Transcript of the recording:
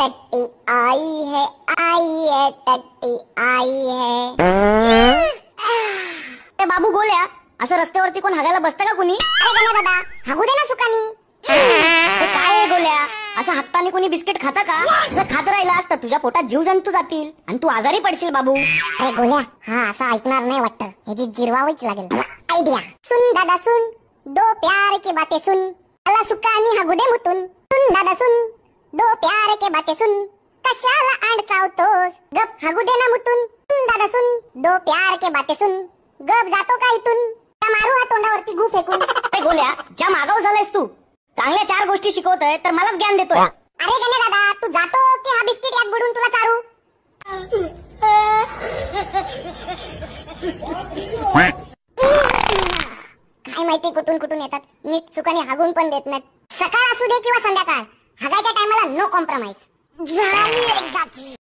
टट्टी आई है टट्टी आई है। ए बाबू गोल्या, असं रस्त्यावरती कोण हागायला बसतं का कुणी? अरे गण्या दादा, हागू दे ना सुकानी। हे काय आहे गोल्या, असं हागताना कोणी बिस्किट खाता का? जर खात राहिलास तर तुझ्या पोटात जीव जंतू जातील आणि तू आजारी पडशील बाबू। अरे गोल्या, हा असं ऐकणार नाही वाटतं, ह्याची जिरवावीच लागेल। आयडिया सुन दादा सुन, दो प्यार की बातें सुन, अला सुकानी हागू दे मुतून। सुन दादा सुन, दो प्यार की बातें सुन, कशाला अडचावतोस, गप हागू दे ना मुतून। सुन दादा सुन, दो प्यार की बातें सुन, गप जातो का इथून, त्या मारू हा तोंडावरती गु फेकून। अरे गोल्या, ज्या मागाव झालायस तू, चांगल्या 4 गोष्टी शिकवतोय तर मलाच ज्ञान देतोय। अरे गण्या दादा, तू जातो की हा बिस्किट यात बुडून तुला चारू? काय माहिती कुठून कुठून येतात, नीट चुकाने हागून पण देत नाहीत। सकाळ असू दे किंवा संध्याकाळ, हागायच्या टायमाला नो कॉम्प्रोमाइज। झाली एकदाची।